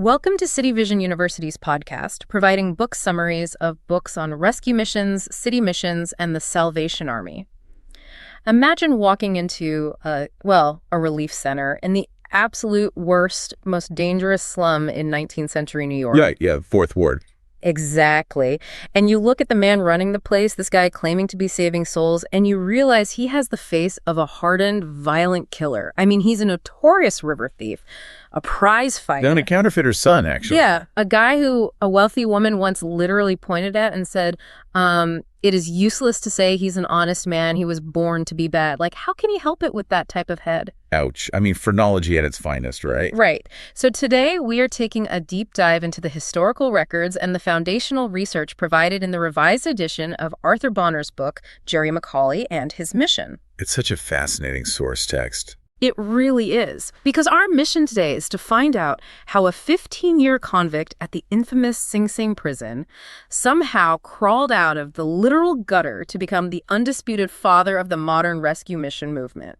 Welcome to City Vision University's podcast, providing book summaries of books on rescue missions, city missions, and the Salvation Army. Imagine walking into a relief center in the absolute worst, most dangerous slum in 19th century New York. Right, yeah, Fourth Ward. Exactly. And you look at the man running the place, this guy claiming to be saving souls, and you realize he has the face of a hardened, violent killer. I mean, he's a notorious river thief, a prize fighter. And a counterfeiter's son, actually. Yeah, a guy who a wealthy woman once literally pointed at and said, it is useless to say he's an honest man. He was born to be bad. Like, how can he help it with that type of head? Ouch. I mean, phrenology at its finest, right? Right. So today we are taking a deep dive into the historical records and the foundational research provided in the revised edition of Arthur Bonner's book, Jerry McAuley and His Mission. It's such a fascinating source text. It really is, because our mission today is to find out how a 15-year convict at the infamous Sing Sing prison somehow crawled out of the literal gutter to become the undisputed father of the modern rescue mission movement.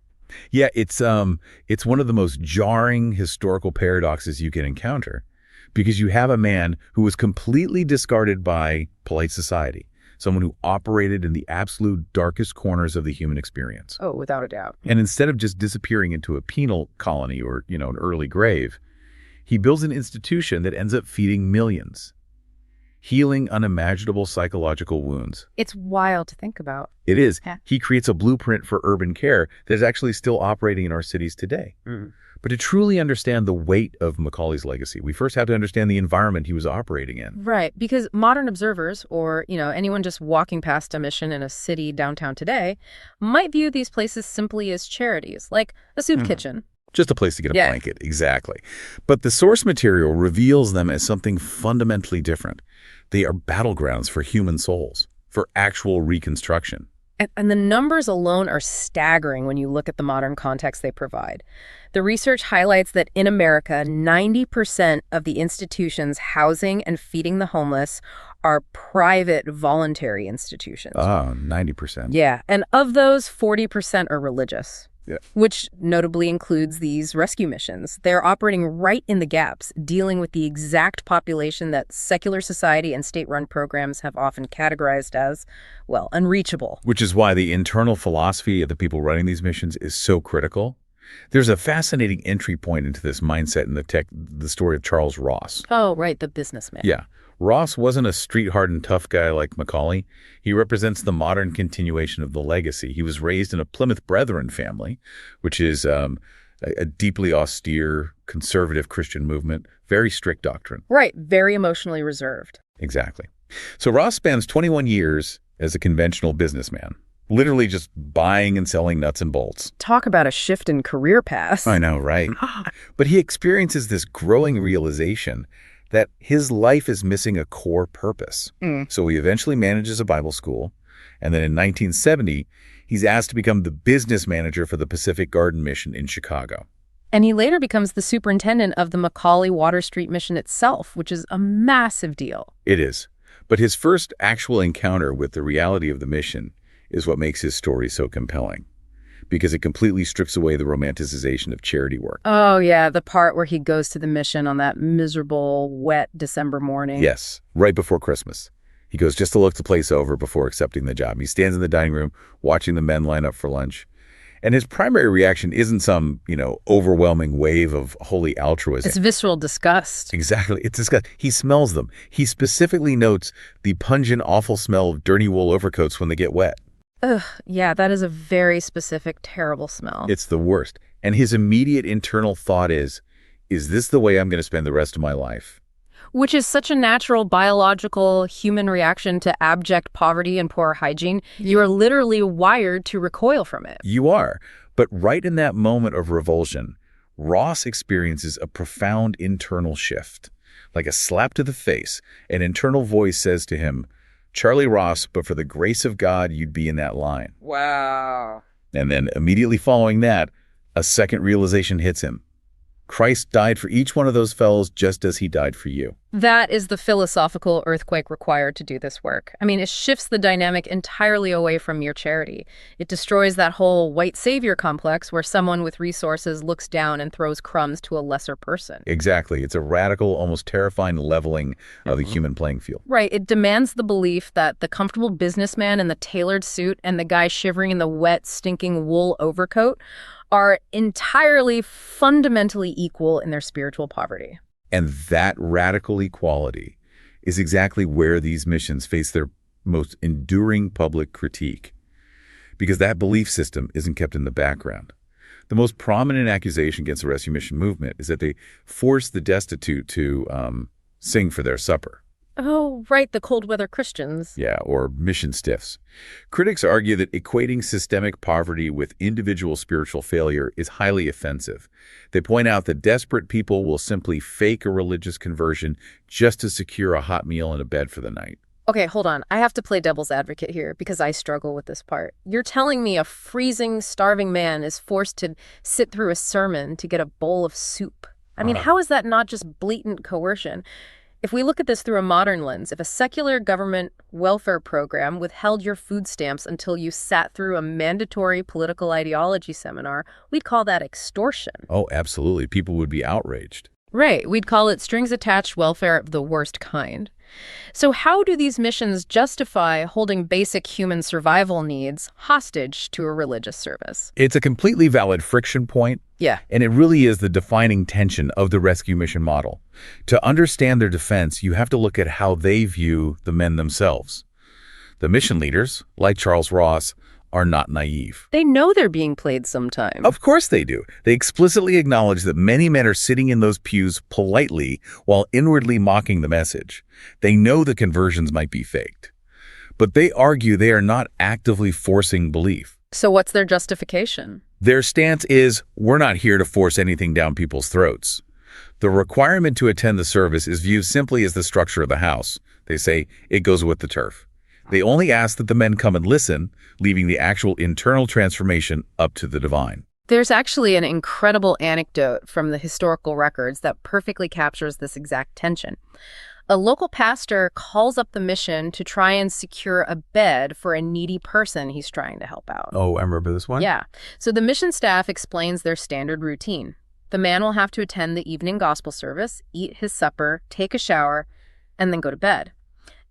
Yeah, it's one of the most jarring historical paradoxes you can encounter, because you have a man who was completely discarded by polite society, someone who operated in the absolute darkest corners of the human experience. Oh, without a doubt. And instead of just disappearing into a penal colony or, an early grave, he builds an institution that ends up feeding millions, healing unimaginable psychological wounds. It's wild to think about. It is. Yeah. He creates a blueprint for urban care that is actually still operating in our cities today. But to truly understand the weight of McAuley's legacy, we first have to understand the environment he was operating in. Right, because modern observers, or, anyone just walking past a mission in a city downtown today, might view these places simply as charities, like a soup kitchen. Just a place to get a blanket, exactly. But the source material reveals them as something fundamentally different. They are battlegrounds for human souls, for actual reconstruction. And the numbers alone are staggering when you look at the modern context they provide. The research highlights that in America, 90% of the institutions housing and feeding the homeless are private voluntary institutions. Oh, 90%. Yeah, and of those, 40% are religious. Yeah. Which notably includes these rescue missions. They're operating right in the gaps, dealing with the exact population that secular society and state-run programs have often categorized as, unreachable. Which is why the internal philosophy of the people running these missions is so critical. There's a fascinating entry point into this mindset in the story of Charles Ross. Oh, right, the businessman. Yeah. Ross wasn't a street-hardened tough guy like McAuley. He represents the modern continuation of the legacy. He was raised in a Plymouth Brethren family, which is a deeply austere, conservative Christian movement, very strict doctrine. Right, very emotionally reserved. Exactly. So Ross spends 21 years as a conventional businessman, literally just buying and selling nuts and bolts. Talk about a shift in career paths. I know, right? But he experiences this growing realization that his life is missing a core purpose. So he eventually manages a Bible school, and then in 1970, he's asked to become the business manager for the Pacific Garden Mission in Chicago. And he later becomes the superintendent of the McAuley Water Street Mission itself, which is a massive deal. It is. But his first actual encounter with the reality of the mission is what makes his story so compelling, because it completely strips away the romanticization of charity work. Oh, yeah, the part where he goes to the mission on that miserable, wet December morning. Yes, right before Christmas. He goes just to look the place over before accepting the job. He stands in the dining room watching the men line up for lunch. And his primary reaction isn't some, overwhelming wave of holy altruism. It's visceral disgust. Exactly. It's disgust. He smells them. He specifically notes the pungent, awful smell of dirty wool overcoats when they get wet. Ugh, yeah, that is a very specific, terrible smell. It's the worst. And his immediate internal thought is this the way I'm going to spend the rest of my life? Which is such a natural, biological, human reaction to abject poverty and poor hygiene. You are literally wired to recoil from it. You are. But right in that moment of revulsion, Ross experiences a profound internal shift. Like a slap to the face, an internal voice says to him, "Charlie Ross, but for the grace of God, you'd be in that line." Wow. And then immediately following that, a second realization hits him. Christ died for each one of those fellows just as he died for you. That is the philosophical earthquake required to do this work. I mean, it shifts the dynamic entirely away from mere charity. It destroys that whole white savior complex where someone with resources looks down and throws crumbs to a lesser person. Exactly. It's a radical, almost terrifying leveling of the human playing field. Right. It demands the belief that the comfortable businessman in the tailored suit and the guy shivering in the wet, stinking wool overcoat are entirely fundamentally equal in their spiritual poverty. And that radical equality is exactly where these missions face their most enduring public critique, because that belief system isn't kept in the background. The most prominent accusation against the rescue mission movement is that they force the destitute to sing for their supper. Oh, right, the cold weather Christians. Yeah, or mission stiffs. Critics argue that equating systemic poverty with individual spiritual failure is highly offensive. They point out that desperate people will simply fake a religious conversion just to secure a hot meal and a bed for the night. Okay, hold on. I have to play devil's advocate here because I struggle with this part. You're telling me a freezing, starving man is forced to sit through a sermon to get a bowl of soup. I mean, how is that not just blatant coercion? If we look at this through a modern lens, if a secular government welfare program withheld your food stamps until you sat through a mandatory political ideology seminar, we'd call that extortion. Oh, absolutely. People would be outraged. Right. We'd call it strings-attached welfare of the worst kind. So how do these missions justify holding basic human survival needs hostage to a religious service? It's a completely valid friction point. Yeah. And it really is the defining tension of the rescue mission model. To understand their defense, you have to look at how they view the men themselves. The mission leaders, like Charles Ross, are not naive. They know they're being played sometime. Of course they do. They explicitly acknowledge that many men are sitting in those pews politely while inwardly mocking the message. They know the conversions might be faked. But they argue they are not actively forcing belief. So what's their justification? Their stance is, we're not here to force anything down people's throats. The requirement to attend the service is viewed simply as the structure of the house. They say it goes with the turf. They only ask that the men come and listen, leaving the actual internal transformation up to the divine. There's actually an incredible anecdote from the historical records that perfectly captures this exact tension. A local pastor calls up the mission to try and secure a bed for a needy person he's trying to help out. Oh, I remember this one? Yeah. So the mission staff explains their standard routine. The man will have to attend the evening gospel service, eat his supper, take a shower, and then go to bed.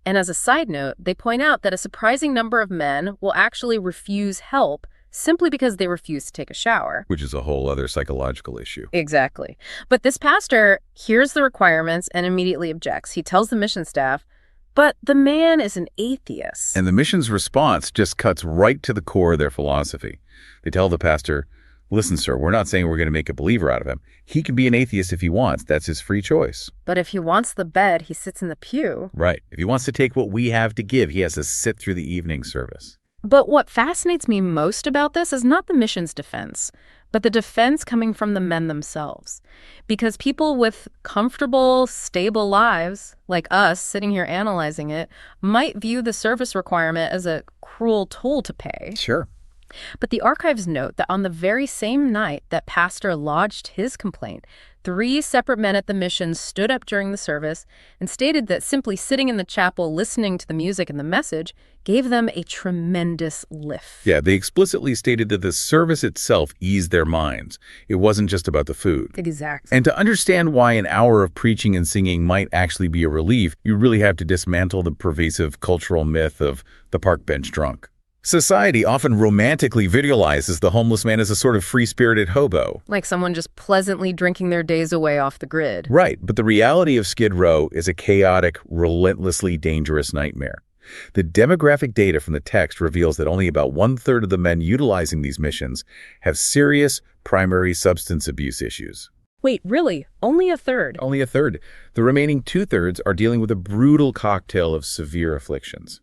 And as a side note, they point out that a surprising number of men will actually refuse help simply because they refuse to take a shower. Which is a whole other psychological issue. Exactly. But this pastor hears the requirements and immediately objects. He tells the mission staff, but the man is an atheist. And the mission's response just cuts right to the core of their philosophy. They tell the pastor, listen, sir, we're not saying we're going to make a believer out of him. He can be an atheist if he wants. That's his free choice. But if he wants the bed, he sits in the pew. Right. If he wants to take what we have to give, he has to sit through the evening service. But what fascinates me most about this is not the mission's defense, but the defense coming from the men themselves. Because people with comfortable, stable lives, like us sitting here analyzing it, might view the service requirement as a cruel toll to pay. Sure. But the archives note that on the very same night that Pastor lodged his complaint, 3 separate men at the mission stood up during the service and stated that simply sitting in the chapel listening to the music and the message gave them a tremendous lift. Yeah, they explicitly stated that the service itself eased their minds. It wasn't just about the food. Exactly. And to understand why an hour of preaching and singing might actually be a relief, you really have to dismantle the pervasive cultural myth of the park bench drunk. Society often romantically visualizes the homeless man as a sort of free-spirited hobo. Like someone just pleasantly drinking their days away off the grid. Right, but the reality of Skid Row is a chaotic, relentlessly dangerous nightmare. The demographic data from the text reveals that only about 1/3 of the men utilizing these missions have serious primary substance abuse issues. Wait, really? Only 1/3? Only 1/3. The remaining 2/3 are dealing with a brutal cocktail of severe afflictions.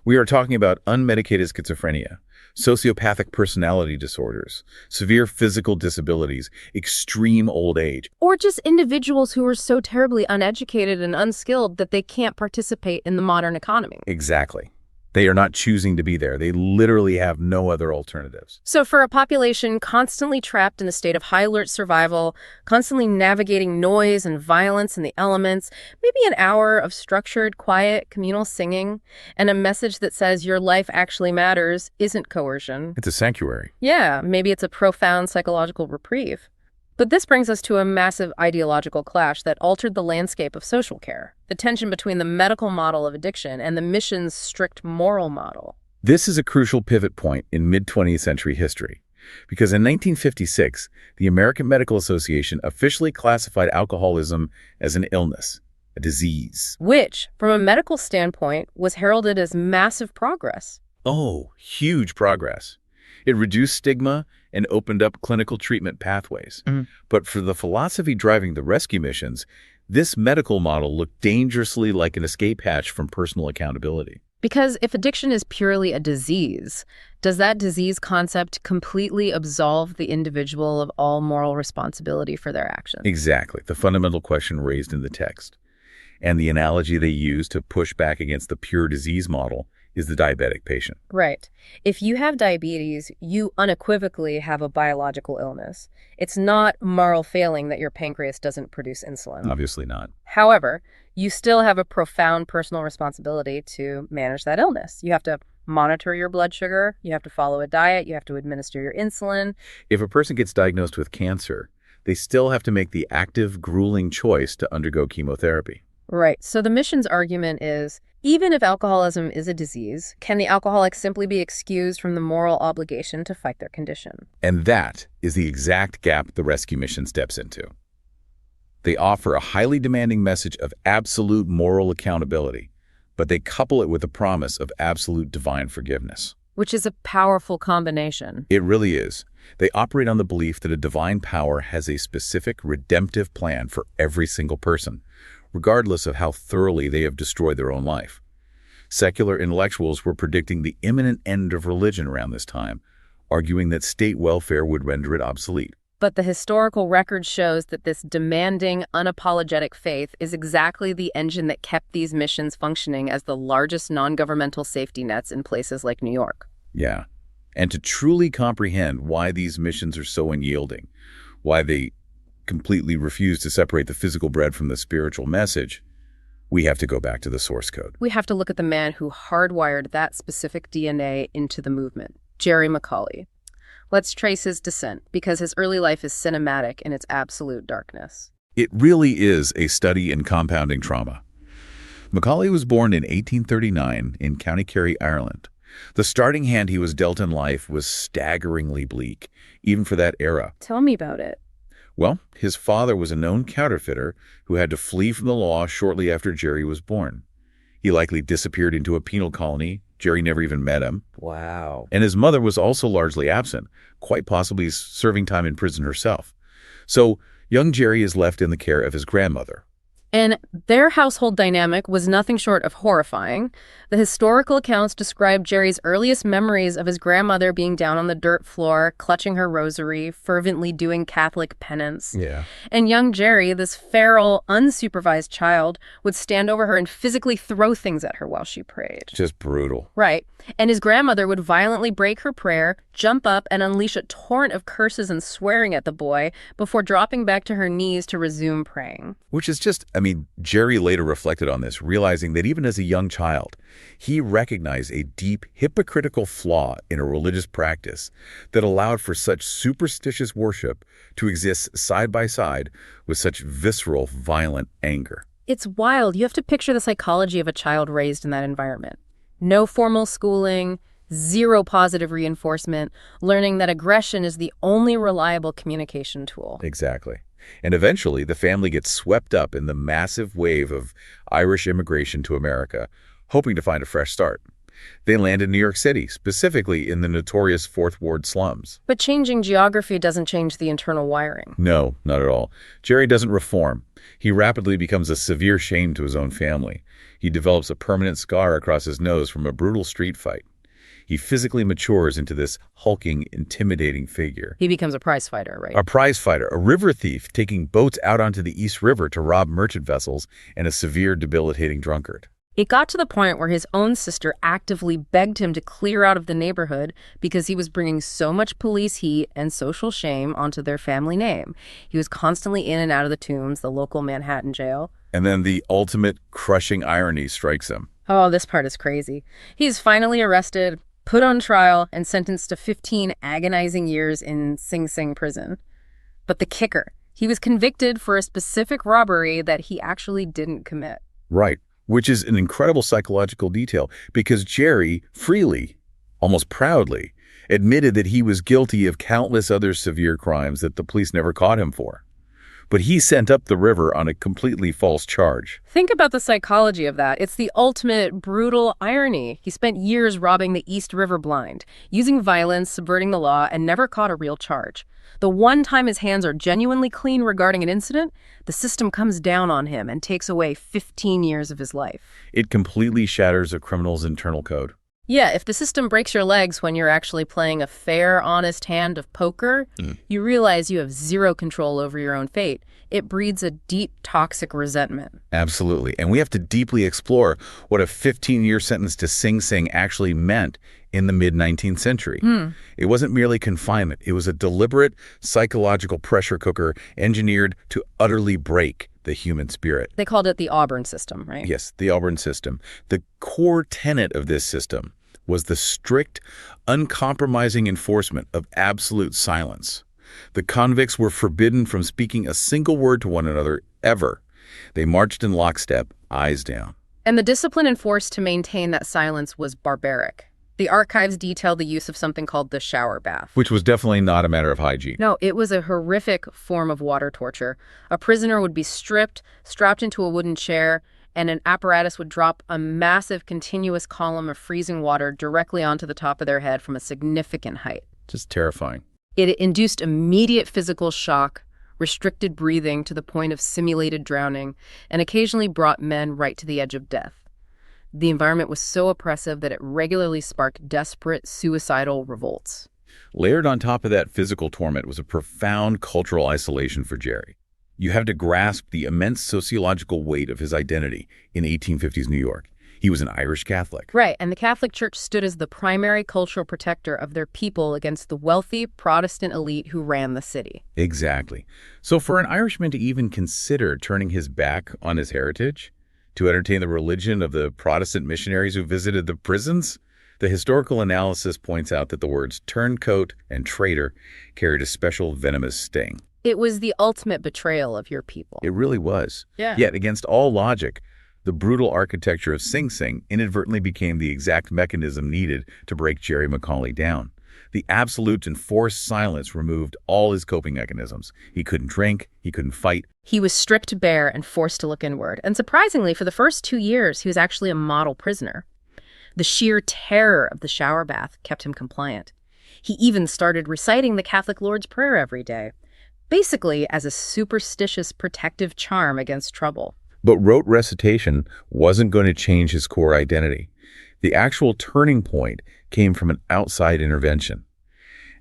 We are talking about unmedicated schizophrenia, sociopathic personality disorders, severe physical disabilities, extreme old age. Or just individuals who are so terribly uneducated and unskilled that they can't participate in the modern economy. Exactly. They are not choosing to be there. They literally have no other alternatives. So for a population constantly trapped in a state of high alert survival, constantly navigating noise and violence and the elements, maybe an hour of structured, quiet, communal singing, and a message that says your life actually matters isn't coercion. It's a sanctuary. Yeah, maybe it's a profound psychological reprieve. But this brings us to a massive ideological clash that altered the landscape of social care, the tension between the medical model of addiction and the mission's strict moral model. This is a crucial pivot point in mid-20th century history, because in 1956, the American Medical Association officially classified alcoholism as an illness, a disease. Which, from a medical standpoint, was heralded as massive progress. Oh, huge progress. It reduced stigma and opened up clinical treatment pathways. But for the philosophy driving the rescue missions, this medical model looked dangerously like an escape hatch from personal accountability. Because if addiction is purely a disease, does that disease concept completely absolve the individual of all moral responsibility for their actions? Exactly, the fundamental question raised in the text. And the analogy they use to push back against the pure disease model is the diabetic patient. Right. If you have diabetes, you unequivocally have a biological illness. It's not moral failing that your pancreas doesn't produce insulin. Obviously not. However, you still have a profound personal responsibility to manage that illness. You have to monitor your blood sugar, you have to follow a diet, you have to administer your insulin. If a person gets diagnosed with cancer, they still have to make the active, grueling choice to undergo chemotherapy. Right. So the mission's argument is, even if alcoholism is a disease, can the alcoholic simply be excused from the moral obligation to fight their condition? And that is the exact gap the rescue mission steps into. They offer a highly demanding message of absolute moral accountability, but they couple it with a promise of absolute divine forgiveness. Which is a powerful combination. It really is. They operate on the belief that a divine power has a specific redemptive plan for every single person, regardless of how thoroughly they have destroyed their own life. Secular intellectuals were predicting the imminent end of religion around this time, arguing that state welfare would render it obsolete. But the historical record shows that this demanding, unapologetic faith is exactly the engine that kept these missions functioning as the largest non-governmental safety nets in places like New York. Yeah. And to truly comprehend why these missions are so unyielding, why they completely refuse to separate the physical bread from the spiritual message, we have to go back to the source code. We have to look at the man who hardwired that specific DNA into the movement, Jerry McAuley. Let's trace his descent, because his early life is cinematic in its absolute darkness. It really is a study in compounding trauma. McAuley was born in 1839 in County Kerry, Ireland. The starting hand he was dealt in life was staggeringly bleak, even for that era. Tell me about it. Well, his father was a known counterfeiter who had to flee from the law shortly after Jerry was born. He likely disappeared into a penal colony. Jerry never even met him. Wow. And his mother was also largely absent, quite possibly serving time in prison herself. So young Jerry is left in the care of his grandmother. And their household dynamic was nothing short of horrifying. The historical accounts describe Jerry's earliest memories of his grandmother being down on the dirt floor, clutching her rosary, fervently doing Catholic penance. Yeah. And young Jerry, this feral, unsupervised child, would stand over her and physically throw things at her while she prayed. Just brutal. Right. And his grandmother would violently break her prayer, jump up, and unleash a torrent of curses and swearing at the boy before dropping back to her knees to resume praying. Which is just, Jerry later reflected on this, realizing that even as a young child, he recognized a deep hypocritical flaw in a religious practice that allowed for such superstitious worship to exist side by side with such visceral, violent anger. It's wild. You have to picture the psychology of a child raised in that environment. No formal schooling, zero positive reinforcement, learning that aggression is the only reliable communication tool. Exactly. And eventually, the family gets swept up in the massive wave of Irish immigration to America, hoping to find a fresh start. They land in New York City, specifically in the notorious Fourth Ward slums. But changing geography doesn't change the internal wiring. No, not at all. Jerry doesn't reform. He rapidly becomes a severe shame to his own family. He develops a permanent scar across his nose from a brutal street fight. He physically matures into this hulking, intimidating figure. He becomes a prize fighter, right? A prize fighter, a river thief taking boats out onto the East River to rob merchant vessels, and a severe, debilitating drunkard. It got to the point where his own sister actively begged him to clear out of the neighborhood because he was bringing so much police heat and social shame onto their family name. He was constantly in and out of the Tombs, the local Manhattan jail. And then the ultimate crushing irony strikes him. Oh, this part is crazy. He's finally arrested, put on trial, and sentenced to 15 agonizing years in Sing Sing prison. But the kicker, he was convicted for a specific robbery that he actually didn't commit. Right. Which is an incredible psychological detail because Jerry freely, almost proudly, admitted that he was guilty of countless other severe crimes that the police never caught him for. But he sent up the river on a completely false charge. Think about the psychology of that. It's the ultimate brutal irony. He spent years robbing the East River blind, using violence, subverting the law, and never caught a real charge. The one time his hands are genuinely clean regarding an incident, the system comes down on him and takes away 15 years of his life. It completely shatters a criminal's internal code. Yeah, if the system breaks your legs when you're actually playing a fair, honest hand of poker, you realize you have zero control over your own fate. It breeds a deep, toxic resentment. Absolutely. And we have to deeply explore what a 15-year sentence to Sing Sing actually meant in the mid-19th century. It wasn't merely confinement. It was a deliberate psychological pressure cooker engineered to utterly break the human spirit. They called it the Auburn system, right? Yes, the Auburn system. The core tenet of this system was the strict, uncompromising enforcement of absolute silence. The convicts were forbidden from speaking a single word to one another, ever. They marched in lockstep, eyes down. And the discipline enforced to maintain that silence was barbaric. The archives detail the use of something called the shower bath. Which was definitely not a matter of hygiene. No, it was a horrific form of water torture. A prisoner would be stripped, strapped into a wooden chair, and an apparatus would drop a massive continuous column of freezing water directly onto the top of their head from a significant height. Just terrifying. It induced immediate physical shock, restricted breathing to the point of simulated drowning, and occasionally brought men right to the edge of death. The environment was so oppressive that it regularly sparked desperate, suicidal revolts. Layered on top of that physical torment was a profound cultural isolation for Jerry. You have to grasp the immense sociological weight of his identity in 1850s New York. He was an Irish Catholic. Right, and the Catholic Church stood as the primary cultural protector of their people against the wealthy Protestant elite who ran the city. Exactly. So for an Irishman to even consider turning his back on his heritage, to entertain the religion of the Protestant missionaries who visited the prisons, the historical analysis points out that the words turncoat and traitor carried a special venomous sting. It was the ultimate betrayal of your people. It really was. Yeah. Yet, against all logic, the brutal architecture of Sing Sing inadvertently became the exact mechanism needed to break Jerry McAuley down. The absolute and forced silence removed all his coping mechanisms. He couldn't drink, he couldn't fight. He was stripped bare and forced to look inward. And surprisingly, for the first 2 years, he was actually a model prisoner. The sheer terror of the shower bath kept him compliant. He even started reciting the Catholic Lord's Prayer every day, basically as a superstitious protective charm against trouble. But rote recitation wasn't going to change his core identity. The actual turning point came from an outside intervention.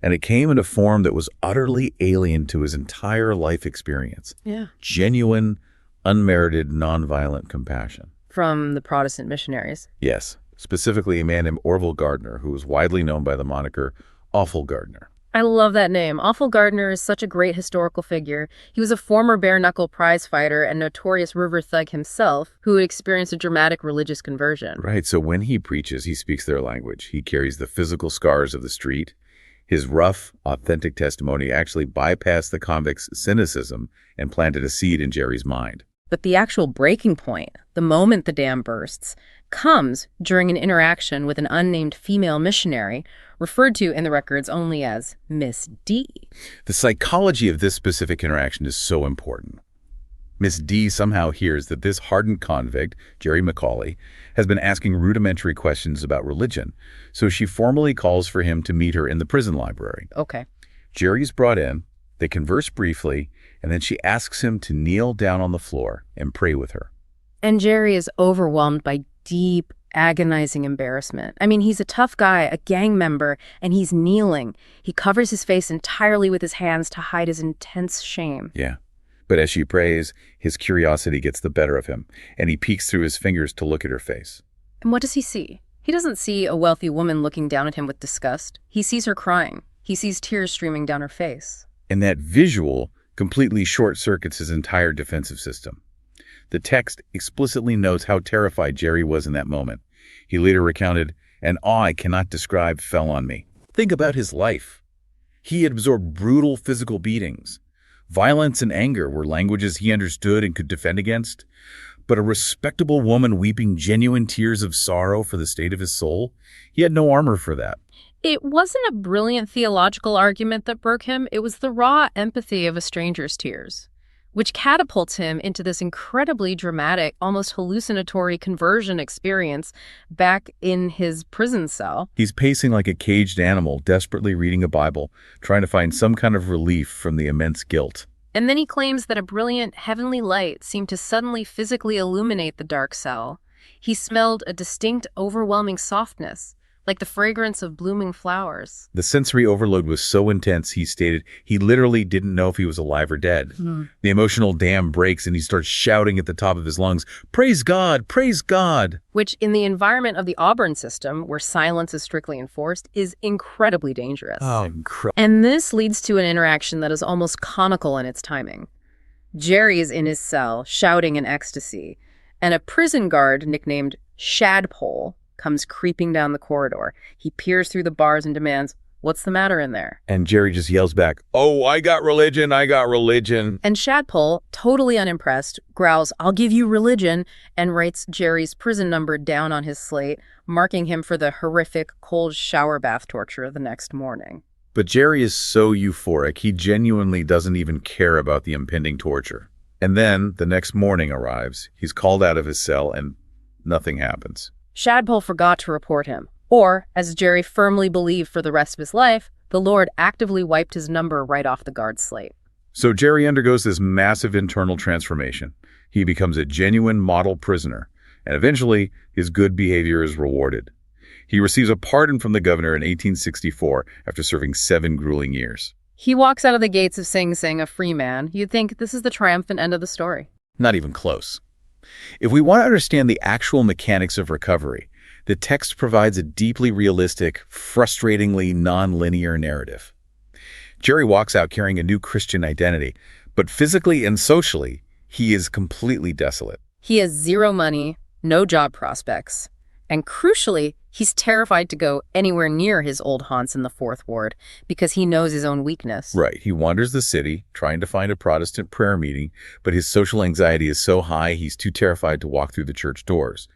And it came in a form that was utterly alien to his entire life experience. Yeah. Genuine, unmerited, nonviolent compassion. From the Protestant missionaries. Yes, specifically a man named Orville Gardner, who was widely known by the moniker Awful Gardner. I love that name. Awful Gardner is such a great historical figure. He was a former bare-knuckle prize fighter and notorious river thug himself who had experienced a dramatic religious conversion. Right, so when he preaches, he speaks their language. He carries the physical scars of the street. His rough, authentic testimony actually bypassed the convict's cynicism and planted a seed in Jerry's mind. But the actual breaking point, the moment the dam bursts, comes during an interaction with an unnamed female missionary, referred to in the records only as Miss D. The psychology of this specific interaction is so important. Miss D somehow hears that this hardened convict, Jerry McAuley, has been asking rudimentary questions about religion, so she formally calls for him to meet her in the prison library. Okay. Jerry's brought in, they converse briefly, and then she asks him to kneel down on the floor and pray with her. And Jerry is overwhelmed by deep, agonizing embarrassment. I mean, he's a tough guy, a gang member, and he's kneeling. He covers his face entirely with his hands to hide his intense shame. Yeah. But as she prays, his curiosity gets the better of him, and he peeks through his fingers to look at her face. And what does he see? He doesn't see a wealthy woman looking down at him with disgust. He sees her crying. He sees tears streaming down her face. And that visual completely short-circuits his entire defensive system. The text explicitly notes how terrified Jerry was in that moment. He later recounted, "An awe I cannot describe fell on me." Think about his life. He had absorbed brutal physical beatings. Violence and anger were languages he understood and could defend against. But a respectable woman weeping genuine tears of sorrow for the state of his soul, he had no armor for that. It wasn't a brilliant theological argument that broke him. It was the raw empathy of a stranger's tears, which catapults him into this incredibly dramatic, almost hallucinatory conversion experience back in his prison cell. He's pacing like a caged animal, desperately reading a Bible, trying to find some kind of relief from the immense guilt. And then he claims that a brilliant heavenly light seemed to suddenly physically illuminate the dark cell. He smelled a distinct, overwhelming softness, like the fragrance of blooming flowers. The sensory overload was so intense, he stated, he literally didn't know if he was alive or dead. The emotional dam breaks and he starts shouting at the top of his lungs, "Praise God! Praise God!" Which, in the environment of the Auburn system, where silence is strictly enforced, is incredibly dangerous. Oh, incredible. And this leads to an interaction that is almost comical in its timing. Jerry is in his cell, shouting in ecstasy, and a prison guard nicknamed Shadpole comes creeping down the corridor. He peers through the bars and demands, "What's the matter in there?" And Jerry just yells back, "Oh, I got religion, I got religion." And Shadpole, totally unimpressed, growls, "I'll give you religion," and writes Jerry's prison number down on his slate, marking him for the horrific cold shower bath torture the next morning. But Jerry is so euphoric, he genuinely doesn't even care about the impending torture. And then the next morning arrives, he's called out of his cell, and nothing happens. Shadpole forgot to report him. Or, as Jerry firmly believed for the rest of his life, the Lord actively wiped his number right off the guard's slate. So Jerry undergoes this massive internal transformation. He becomes a genuine model prisoner, and eventually his good behavior is rewarded. He receives a pardon from the governor in 1864 after serving 7 grueling years. He walks out of the gates of Sing Sing a free man. You'd think this is the triumphant end of the story. Not even close. If we want to understand the actual mechanics of recovery, the text provides a deeply realistic, frustratingly non-linear narrative. Jerry walks out carrying a new Christian identity, but physically and socially, he is completely desolate. He has zero money, no job prospects, and crucially, he's terrified to go anywhere near his old haunts in the Fourth Ward because he knows his own weakness. Right. He wanders the city, trying to find a Protestant prayer meeting, but his social anxiety is so high he's too terrified to walk through the church doors.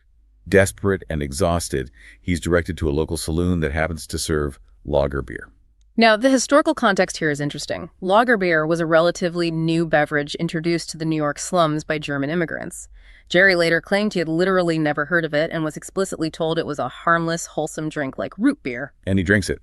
Desperate and exhausted, he's directed to a local saloon that happens to serve lager beer. Now, the historical context here is interesting. Lager beer was a relatively new beverage introduced to the New York slums by German immigrants. Jerry later claimed he had literally never heard of it and was explicitly told it was a harmless, wholesome drink like root beer. And he drinks it.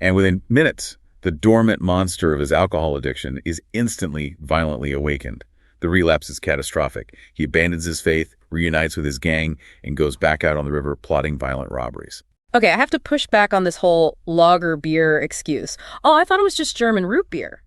And within minutes, the dormant monster of his alcohol addiction is instantly violently awakened. The relapse is catastrophic. He abandons his faith, reunites with his gang, and goes back out on the river plotting violent robberies. Okay, I have to push back on this whole lager beer excuse. Oh, I thought it was just German root beer.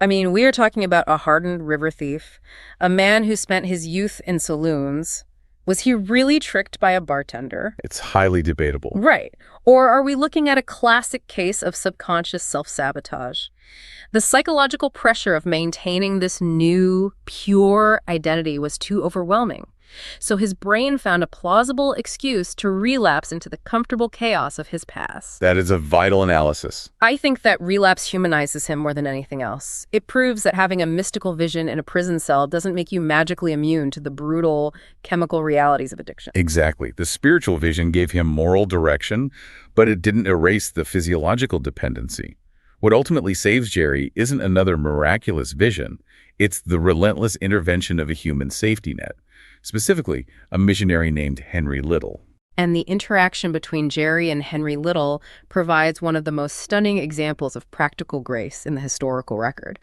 I mean, we are talking about a hardened river thief, a man who spent his youth in saloons. Was he really tricked by a bartender? It's highly debatable. Right. Or are we looking at a classic case of subconscious self-sabotage? The psychological pressure of maintaining this new, pure identity was too overwhelming. So his brain found a plausible excuse to relapse into the comfortable chaos of his past. That is a vital analysis. I think that relapse humanizes him more than anything else. It proves that having a mystical vision in a prison cell doesn't make you magically immune to the brutal chemical realities of addiction. Exactly. The spiritual vision gave him moral direction, but it didn't erase the physiological dependency. What ultimately saves Jerry isn't another miraculous vision. It's the relentless intervention of a human safety net. Specifically, a missionary named Henry Little. And the interaction between Jerry and Henry Little provides one of the most stunning examples of practical grace in the historical record.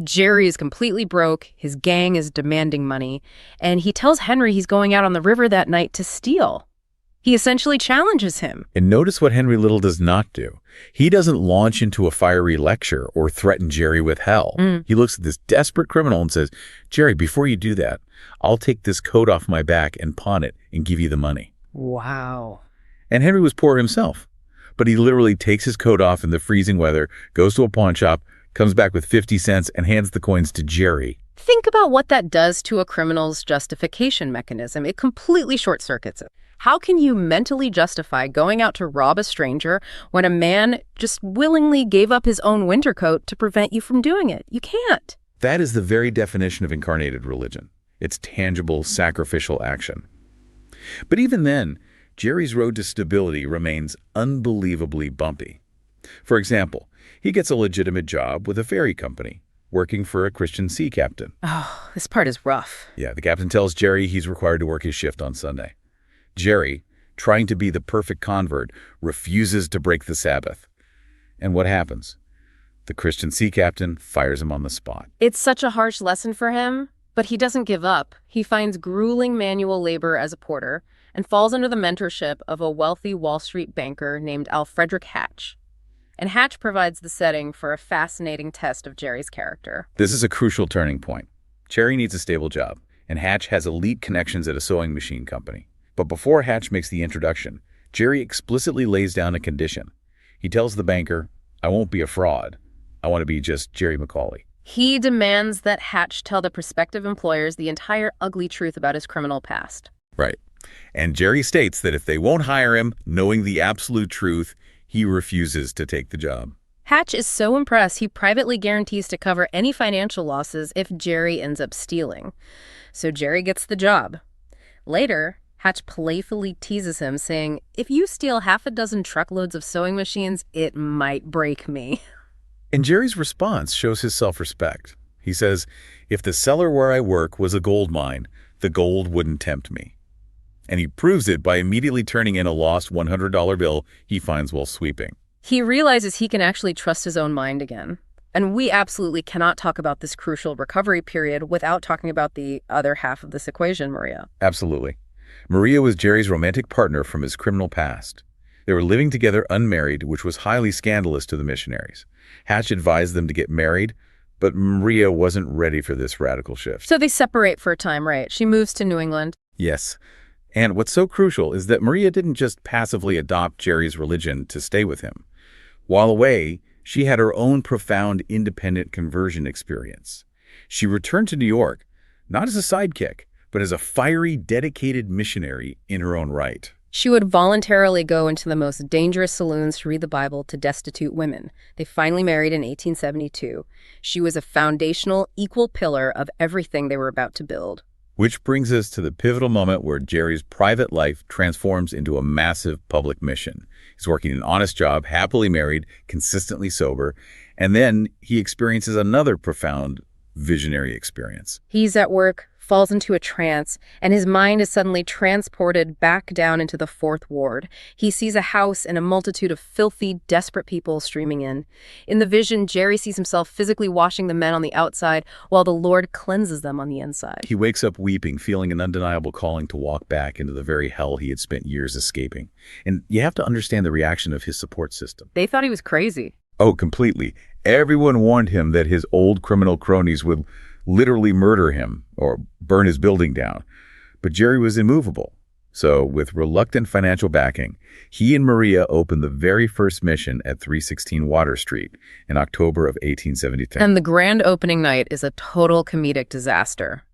Jerry is completely broke, his gang is demanding money, and he tells Henry he's going out on the river that night to steal. He essentially challenges him. And notice what Henry Little does not do. He doesn't launch into a fiery lecture or threaten Jerry with hell. He looks at this desperate criminal and says, Jerry, before you do that, I'll take this coat off my back and pawn it and give you the money. Wow. And Henry was poor himself, but he literally takes his coat off in the freezing weather, goes to a pawn shop, comes back with 50 cents and hands the coins to Jerry. Think about what that does to a criminal's justification mechanism. It completely short-circuits it. How can you mentally justify going out to rob a stranger when a man just willingly gave up his own winter coat to prevent you from doing it? You can't. That is the very definition of incarnated religion. It's tangible, sacrificial action. But even then, Jerry's road to stability remains unbelievably bumpy. For example, he gets a legitimate job with a ferry company, working for a Christian sea captain. Oh, this part is rough. Yeah, the captain tells Jerry he's required to work his shift on Sunday. Jerry, trying to be the perfect convert, refuses to break the Sabbath. And what happens? The Christian sea captain fires him on the spot. It's such a harsh lesson for him, but he doesn't give up. He finds grueling manual labor as a porter and falls under the mentorship of a wealthy Wall Street banker named Alfrederick Hatch. And Hatch provides the setting for a fascinating test of Jerry's character. This is a crucial turning point. Jerry needs a stable job, and Hatch has elite connections at a sewing machine company. But before Hatch makes the introduction, Jerry explicitly lays down a condition. He tells the banker, I won't be a fraud. I want to be just Jerry McAuley. He demands that Hatch tell the prospective employers the entire ugly truth about his criminal past. Right. And Jerry states that if they won't hire him, knowing the absolute truth, he refuses to take the job. Hatch is so impressed, he privately guarantees to cover any financial losses if Jerry ends up stealing. So Jerry gets the job. Later, Hatch playfully teases him, saying, if you steal half a dozen truckloads of sewing machines, it might break me. And Jerry's response shows his self-respect. He says, if the cellar where I work was a gold mine, the gold wouldn't tempt me. And he proves it by immediately turning in a lost $100 bill he finds while sweeping. He realizes he can actually trust his own mind again. And we absolutely cannot talk about this crucial recovery period without talking about the other half of this equation, Maria. Absolutely. Maria was Jerry's romantic partner from his criminal past. They were living together unmarried, which was highly scandalous to the missionaries. Hatch advised them to get married, but Maria wasn't ready for this radical shift. So they separate for a time, right? She moves to New England. Yes. And what's so crucial is that Maria didn't just passively adopt Jerry's religion to stay with him. While away, she had her own profound independent conversion experience. She returned to New York, not as a sidekick, but as a fiery, dedicated missionary in her own right. She would voluntarily go into the most dangerous saloons to read the Bible to destitute women. They finally married in 1872. She was a foundational, equal pillar of everything they were about to build. Which brings us to the pivotal moment where Jerry's private life transforms into a massive public mission. He's working an honest job, happily married, consistently sober, and then he experiences another profound visionary experience. He's at work, falls into a trance, and his mind is suddenly transported back down into the Fourth Ward. He sees a house and a multitude of filthy, desperate people streaming in. In the vision, Jerry sees himself physically washing the men on the outside while the Lord cleanses them on the inside. He wakes up weeping, feeling an undeniable calling to walk back into the very hell he had spent years escaping. And you have to understand the reaction of his support system. They thought he was crazy. Oh, completely. Everyone warned him that his old criminal cronies would literally murder him or burn his building down. But Jerry was immovable. So with reluctant financial backing, he and Maria opened the very first mission at 316 Water Street in October of 1872. And the grand opening night is a total comedic disaster.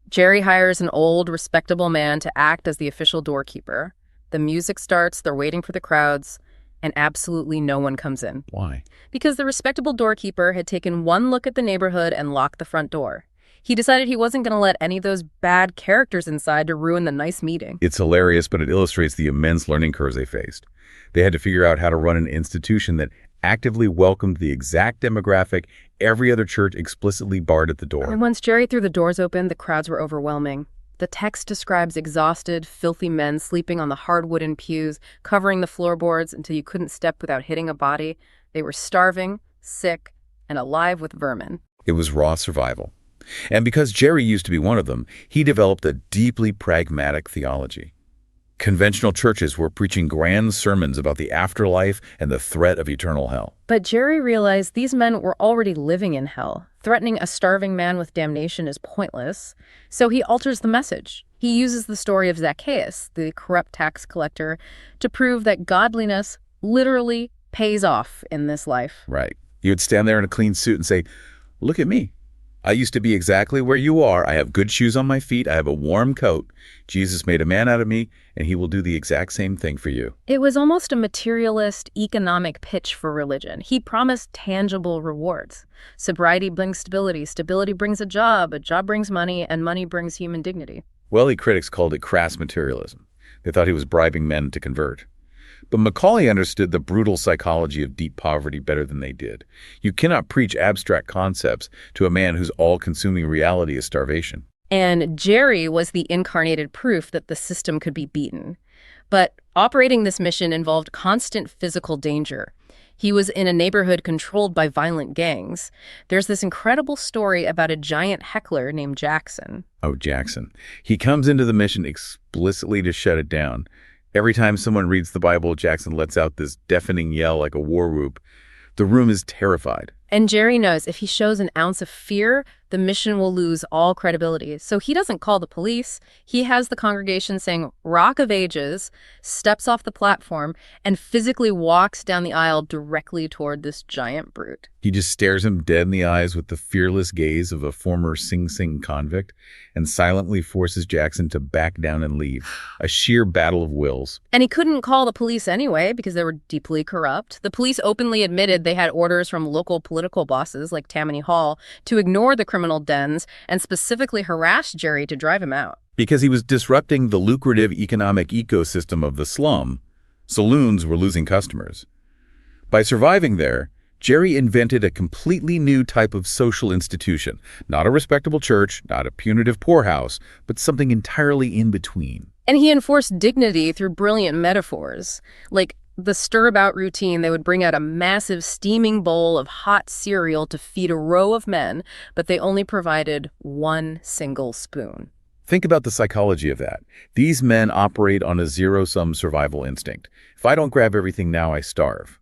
Jerry hires an old, respectable man to act as the official doorkeeper. The music starts, they're waiting for the crowds, and absolutely no one comes in. Why? Because the respectable doorkeeper had taken one look at the neighborhood and locked the front door. He decided he wasn't going to let any of those bad characters inside to ruin the nice meeting. It's hilarious, but it illustrates the immense learning curves they faced. They had to figure out how to run an institution that actively welcomed the exact demographic every other church explicitly barred at the door. And once Jerry threw the doors open, the crowds were overwhelming. The text describes exhausted, filthy men sleeping on the hard wooden pews, covering the floorboards until you couldn't step without hitting a body. They were starving, sick, and alive with vermin. It was raw survival. And because Jerry used to be one of them, he developed a deeply pragmatic theology. Conventional churches were preaching grand sermons about the afterlife and the threat of eternal hell. But Jerry realized these men were already living in hell. Threatening a starving man with damnation is pointless. So he alters the message. He uses the story of Zacchaeus, the corrupt tax collector, to prove that godliness literally pays off in this life. Right. He would stand there in a clean suit and say, "Look at me. I used to be exactly where you are. I have good shoes on my feet. I have a warm coat. Jesus made a man out of me, and he will do the exact same thing for you." It was almost a materialist economic pitch for religion. He promised tangible rewards. Sobriety brings stability. Stability brings a job brings money, and money brings human dignity. Wealthy critics called it crass materialism. They thought he was bribing men to convert. But McAuley understood the brutal psychology of deep poverty better than they did. You cannot preach abstract concepts to a man whose all-consuming reality is starvation. And Jerry was the incarnated proof that the system could be beaten. But operating this mission involved constant physical danger. He was in a neighborhood controlled by violent gangs. There's this incredible story about a giant heckler named Jackson. Oh, Jackson. He comes into the mission explicitly to shut it down. Every time someone reads the Bible, Jackson lets out this deafening yell like a war whoop. The room is terrified. And Jerry knows if he shows an ounce of fear, the mission will lose all credibility. So he doesn't call the police. He has the congregation saying, "Rock of Ages," steps off the platform, and physically walks down the aisle directly toward this giant brute. He just stares him dead in the eyes with the fearless gaze of a former Sing Sing convict and silently forces Jackson to back down and leave. A sheer battle of wills. And he couldn't call the police anyway because they were deeply corrupt. The police openly admitted they had orders from local political bosses like Tammany Hall to ignore the criminal dens and specifically harass Jerry to drive him out. Because he was disrupting the lucrative economic ecosystem of the slum, saloons were losing customers. By surviving there, Jerry invented a completely new type of social institution. Not a respectable church, not a punitive poorhouse, but something entirely in between. And he enforced dignity through brilliant metaphors. Like the stir-about routine, they would bring out a massive steaming bowl of hot cereal to feed a row of men, but they only provided one single spoon. Think about the psychology of that. These men operate on a zero-sum survival instinct. If I don't grab everything now, I starve.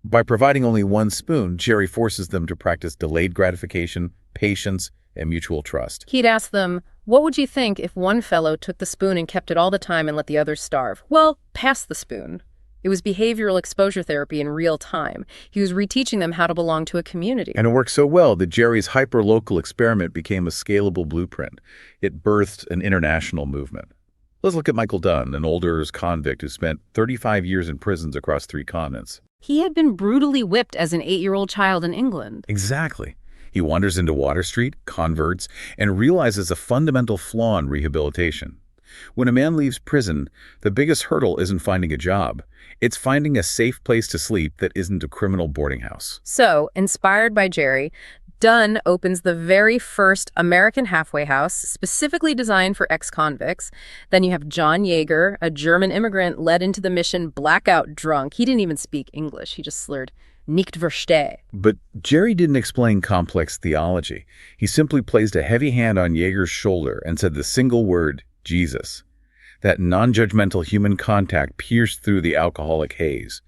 By providing only one spoon, Jerry forces them to practice delayed gratification, patience, and mutual trust. He'd ask them, "What would you think if one fellow took the spoon and kept it all the time and let the others starve?" "Well, pass the spoon." It was behavioral exposure therapy in real time. He was reteaching them how to belong to a community. And it worked so well that Jerry's hyper-local experiment became a scalable blueprint. It birthed an international movement. Let's look at Michael Dunn, an older convict who spent 35 years in prisons across 3 continents. He had been brutally whipped as an 8-year-old child in England. Exactly. He wanders into Water Street, converts, and realizes a fundamental flaw in rehabilitation. When a man leaves prison, the biggest hurdle isn't finding a job. It's finding a safe place to sleep that isn't a criminal boarding house. So, inspired by Jerry, Dunn opens the very first American halfway house specifically designed for ex-convicts. Then you have John Yeager, a German immigrant led into the mission blackout drunk. He didn't even speak English. He just slurred, "Nicht verstehe." But Jerry didn't explain complex theology. He simply placed a heavy hand on Yeager's shoulder and said the single word, Jesus. That non-judgmental human contact pierced through the alcoholic haze.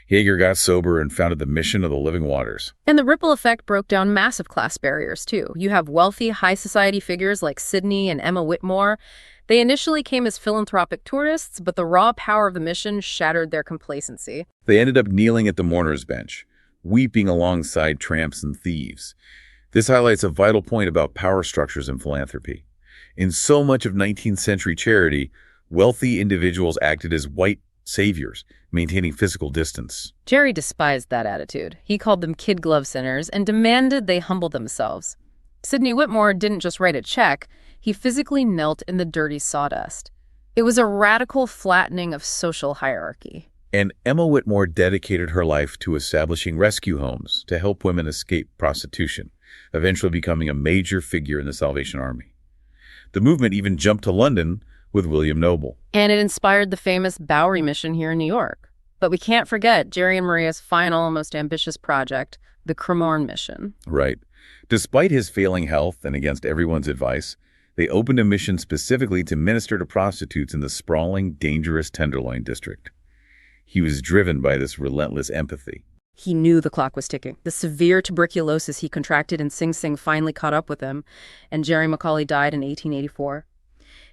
Yeager got sober and founded the Mission of the Living Waters. And the ripple effect broke down massive class barriers, too. You have wealthy, high society figures like Sidney and Emma Whitmore. They initially came as philanthropic tourists, but the raw power of the mission shattered their complacency. They ended up kneeling at the mourner's bench, weeping alongside tramps and thieves. This highlights a vital point about power structures in philanthropy. In so much of 19th century charity, wealthy individuals acted as white saviors, maintaining physical distance. Jerry despised that attitude. He called them kid glove sinners and demanded they humble themselves. Sidney Whitmore didn't just write a check, he physically knelt in the dirty sawdust. It was a radical flattening of social hierarchy. And Emma Whitmore dedicated her life to establishing rescue homes to help women escape prostitution, eventually becoming a major figure in the Salvation Army. The movement even jumped to London with William Noble. And it inspired the famous Bowery mission here in New York. But we can't forget Jerry and Maria's final, most ambitious project, the Cremorne mission. Right. Despite his failing health and against everyone's advice, They opened a mission specifically to minister to prostitutes in the sprawling, dangerous Tenderloin district. He was driven by this relentless empathy. He knew the clock was ticking. The severe tuberculosis he contracted in Sing Sing finally caught up with him, and Jerry McAuley died in 1884.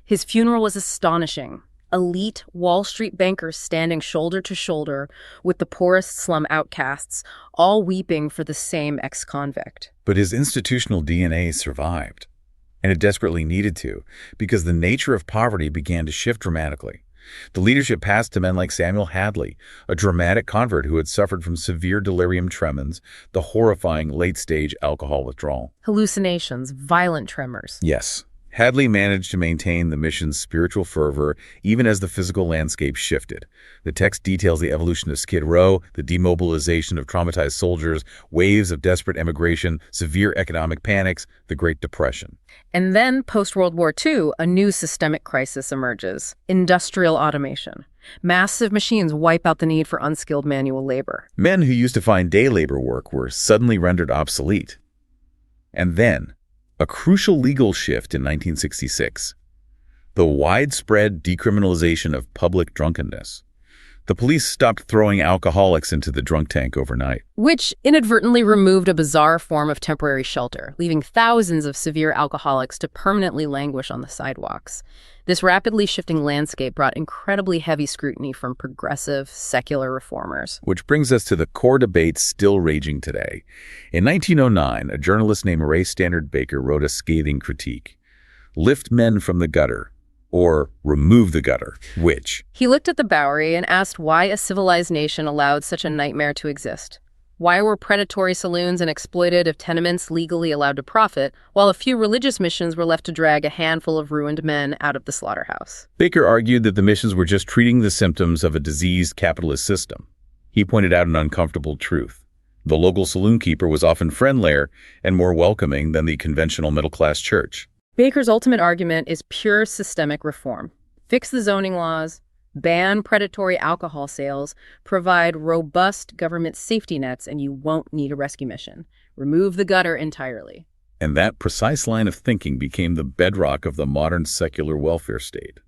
His funeral was astonishing. Elite Wall Street bankers standing shoulder to shoulder with the poorest slum outcasts, all weeping for the same ex-convict. But his institutional DNA survived, and it desperately needed to, because the nature of poverty began to shift dramatically. The leadership passed to men like Samuel Hadley, a dramatic convert who had suffered from severe delirium tremens, the horrifying late-stage alcohol withdrawal. Hallucinations, violent tremors. Yes. Hadley managed to maintain the mission's spiritual fervor even as the physical landscape shifted. The text details the evolution of Skid Row, the demobilization of traumatized soldiers, waves of desperate emigration, severe economic panics, the Great Depression. And then, post-World War II, a new systemic crisis emerges: industrial automation. Massive machines wipe out the need for unskilled manual labor. Men who used to find day labor work were suddenly rendered obsolete. And then, a crucial legal shift in 1966. The widespread decriminalization of public drunkenness. The police stopped throwing alcoholics into the drunk tank overnight. Which inadvertently removed a bizarre form of temporary shelter, leaving thousands of severe alcoholics to permanently languish on the sidewalks. This rapidly shifting landscape brought incredibly heavy scrutiny from progressive, secular reformers. Which brings us to the core debate still raging today. In 1909, a journalist named Ray Stannard Baker wrote a scathing critique. Lift men from the gutter, or remove the gutter, which? He looked at the Bowery and asked why a civilized nation allowed such a nightmare to exist. Why were predatory saloons and exploitative tenements legally allowed to profit, while a few religious missions were left to drag a handful of ruined men out of the slaughterhouse? Baker argued that the missions were just treating the symptoms of a diseased capitalist system. He pointed out an uncomfortable truth. The local saloon keeper was often friendlier and more welcoming than the conventional middle-class church. Baker's ultimate argument is pure systemic reform. Fix the zoning laws, ban predatory alcohol sales, provide robust government safety nets, and you won't need a rescue mission. Remove the gutter entirely. And that precise line of thinking became the bedrock of the modern secular welfare state.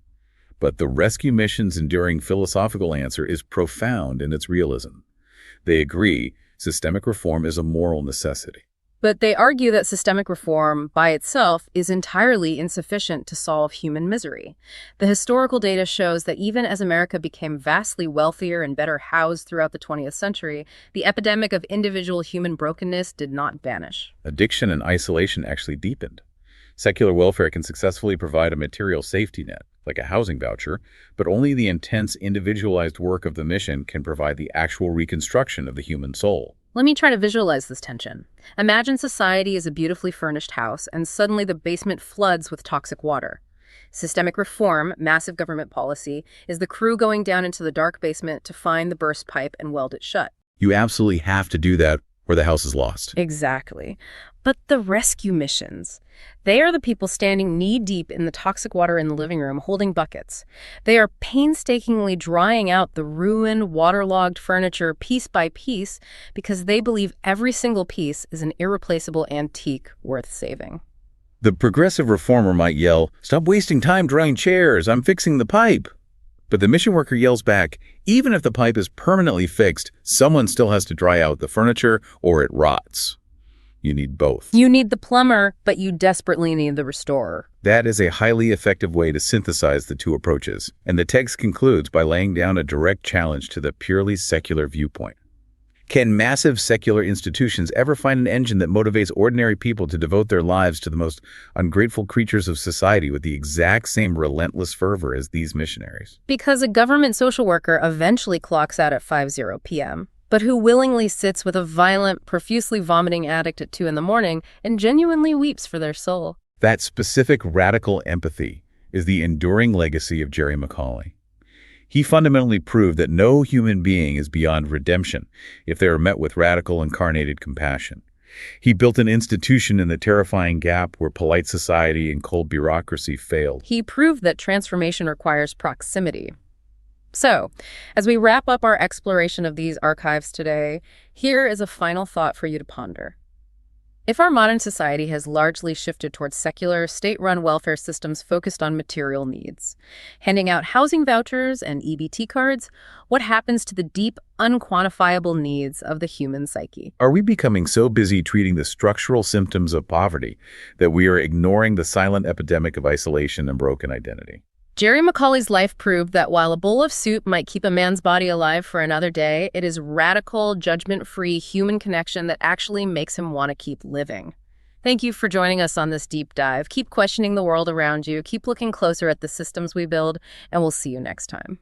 But the rescue mission's enduring philosophical answer is profound in its realism. They agree systemic reform is a moral necessity. But they argue that systemic reform by itself is entirely insufficient to solve human misery. The historical data shows that even as America became vastly wealthier and better housed throughout the 20th century, the epidemic of individual human brokenness did not vanish. Addiction and isolation actually deepened. Secular welfare can successfully provide a material safety net, like a housing voucher, but only the intense, individualized work of the mission can provide the actual reconstruction of the human soul. Let me try to visualize this tension. Imagine society is a beautifully furnished house, and suddenly the basement floods with toxic water. Systemic reform, massive government policy, is the crew going down into the dark basement to find the burst pipe and weld it shut. You absolutely have to do that, or the house is lost. Exactly. But the rescue missions, they are the people standing knee-deep in the toxic water in the living room holding buckets. They are painstakingly drying out the ruined, waterlogged furniture piece by piece because they believe every single piece is an irreplaceable antique worth saving. The progressive reformer might yell, "Stop wasting time drying chairs, I'm fixing the pipe." But the mission worker yells back, even if the pipe is permanently fixed, someone still has to dry out the furniture or it rots. You need both. You need the plumber, but you desperately need the restorer. That is a highly effective way to synthesize the two approaches, and the text concludes by laying down a direct challenge to the purely secular viewpoint. Can massive secular institutions ever find an engine that motivates ordinary people to devote their lives to the most ungrateful creatures of society with the exact same relentless fervor as these missionaries? Because a government social worker eventually clocks out at 5:0 p.m., but who willingly sits with a violent, profusely vomiting addict at 2 a.m. and genuinely weeps for their soul. That specific radical empathy is the enduring legacy of Jerry McAuley. He fundamentally proved that no human being is beyond redemption if they are met with radical incarnated compassion. He built an institution in the terrifying gap where polite society and cold bureaucracy failed. He proved that transformation requires proximity. So, as we wrap up our exploration of these archives today, here is a final thought for you to ponder. If our modern society has largely shifted towards secular, state-run welfare systems focused on material needs, handing out housing vouchers and EBT cards, what happens to the deep, unquantifiable needs of the human psyche? Are we becoming so busy treating the structural symptoms of poverty that we are ignoring the silent epidemic of isolation and broken identity? Jerry McAuley's life proved that while a bowl of soup might keep a man's body alive for another day, it is radical, judgment-free human connection that actually makes him want to keep living. Thank you for joining us on this deep dive. Keep questioning the world around you, keep looking closer at the systems we build, and we'll see you next time.